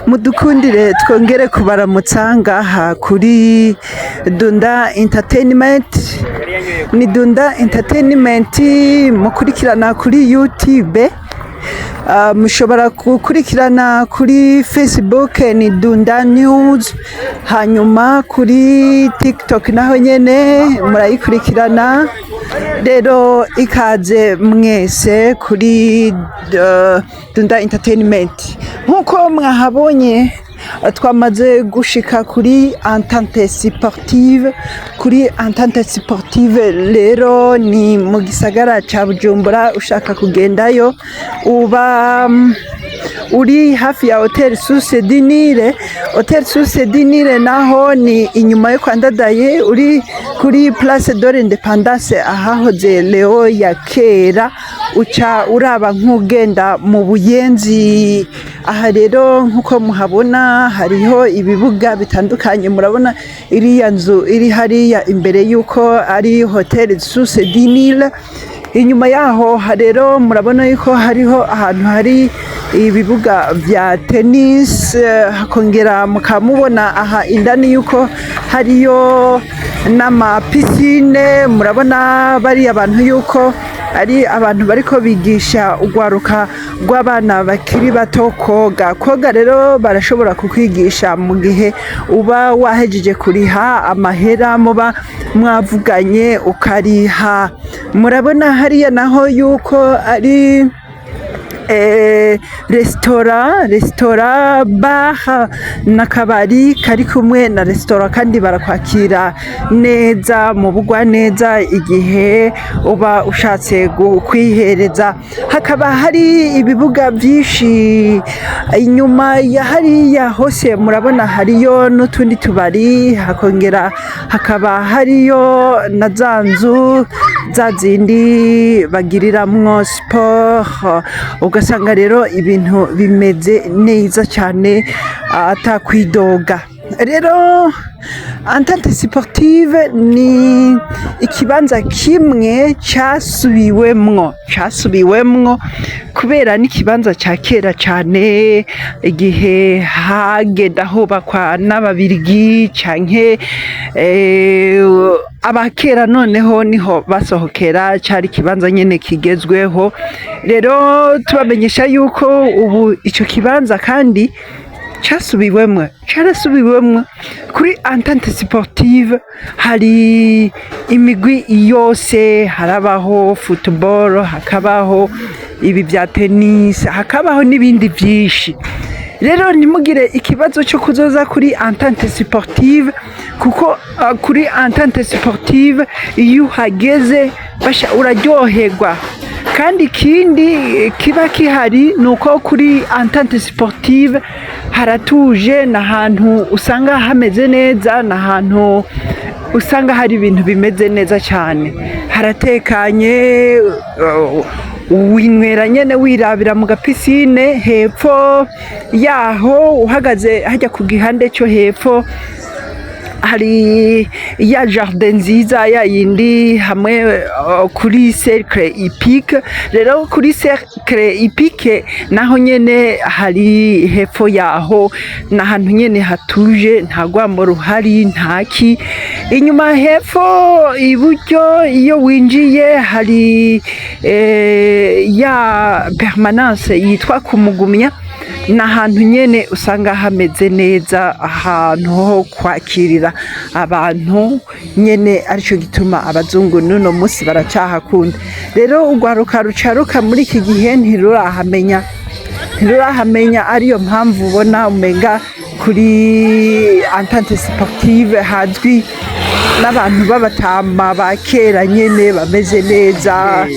mudukundire twongere kubaramutsa ngaha kuri Dunda Entertainment. Ni Dunda Entertainment mukurikirana kuri YouTube, mushobora gukurikirana kuri Facebook ni Dunda News, hanyuma kuri TikTok naho nyene murayikurikirana. Rero ikaze mwese kuri Dunda Entertainment. Nkuko mwahabonye twamaze gushika kuri Entente Sportive. Kuri Entente Sportive rero ni mu gisagara ca Bujumbura. Ushaka kugendayo uba uri hafi ya Hotel Source du Nil. Hotel Source du Nil naho ni inyuma yo kwandadaye, uri kuri Place de l'Independance ahahoze Leo ya kera, uca uraba nk'ugenda mu Buyenzi. Aha rero nkuko muhabona hariho ibibuga bitandukanye. Murabona iriya nzu iri hariya imbere yuko ari Hotel Source du Nil. Inyuma yaho rero murabona yuko hariho ahantu hari ibibuga vya tennis, hakongera mukamubona aha indani yuko hariyo n'ama piscine. Murabona bari abantu yuko ari abantu bariko bigisha ugwaruka rw'abana bakiri bato koga. Koga rero barashobora kukwigisha mu gihe uba wahejeje kuriha amahera muba mwavuganye ukariha. Murabona hariya naho yuko ari resitora bar n'akabari kari kumwe na resitora, kandi barakwakira neza mu bugwa neza igihe uba ushatse kwihereza. Hakaba hari ibibuga byinshi inyuma ya hariya hose. Murabona hariyo n'utundi tubari, hakongera hakaba hariyo na za nzu za zindi bagiriramwo sport. Ugasanga rero ibintu bimeze neza cyane atakwidoga. Rero Entente Sportive ni ikibanza kimwe cyasubiwemwo kubera n'ikibanza cya kera cyane, igihe hagenda hubakwa n'ababirigi canke abakera, noneho niho basohokera. Cyari kibanza nyene kigezweho. Rero tubamenyesha yuko ubu ico kibanza kandi cyarasubiwemwo kuri Entente Sportive. Hari imigwi yose, harabaho football, hakabaho ibi vya tennis, hakabaho n'ibindi vyinshi. Rero nimugire ikibazo cyo kuzoza kuri Entente Sportive, kuko kuri Entente Sportive iyo uhageze basha uraryoherwa. Kandi ikindi kiba kihari nuko kuri Entente Sportive haratuje, n'ahantu usanga hameze neza, n'ahantu usanga hari ibintu bimeze neza cyane. Haratekanye, winywera nyene wirabira mu gapisine. Hepfo yaho uhagaze hajya ku gihande cyo hepfo hari ya jardin nziza ya yindi hamwe kuri cercle hippique. Rero kuri cercle hippique naho nyene hari hepfo yaho n'ahantu nyene hatuje, nta gwamo ruhari ntaki. Inyuma hepfo iburyo iyo winjiye hari ya permanence yitwa kumugumya, n'ahantu nyene usanga hameze neza, ahantu ho kwakirira abantu nyene. Arico gituma abazungu nuno musi baracahakunda. Rero ugwaruka rucaruka muri iki gihe ntirurahamenya, ariyo mpamvu ubona umenga kuri Entente Sportive hazwi n'abantu b'abatama ba kera nyene bameze neza,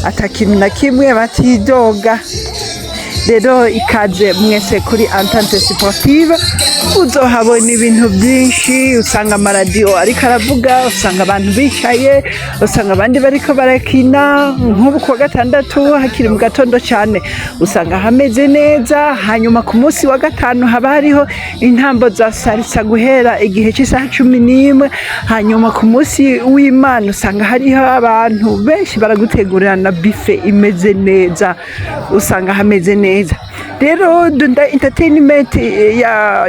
atakintu na kimwe batidoga. Rero ikaze mwese kuri Entente Sportive. Uzohabona ibintu byinshi, usanga amaradiyo ariko aravuga, usanga abantu bicaye, usanga abandi bariko barakina. Nk'ubu kuwa gatandatu hakiri mu gatondo cyane usanga hameze neza. Hanyuma ku munsi wa gatanu haba hariho intambo za salsa guhera igihe cy'isaha 11. Hanyuma ku munsi w'Imana usanga hariho abantu benshi baragutegurira na buffet imeze neza, usanga hameze neza. neza. Rero Dunda Entertainment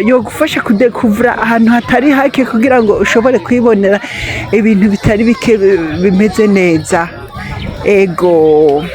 yogufasha kudekuvura ahantu hatari hake kugira ngo ushobore kwibonera ibintu bitari bike bimeze neza. Ego.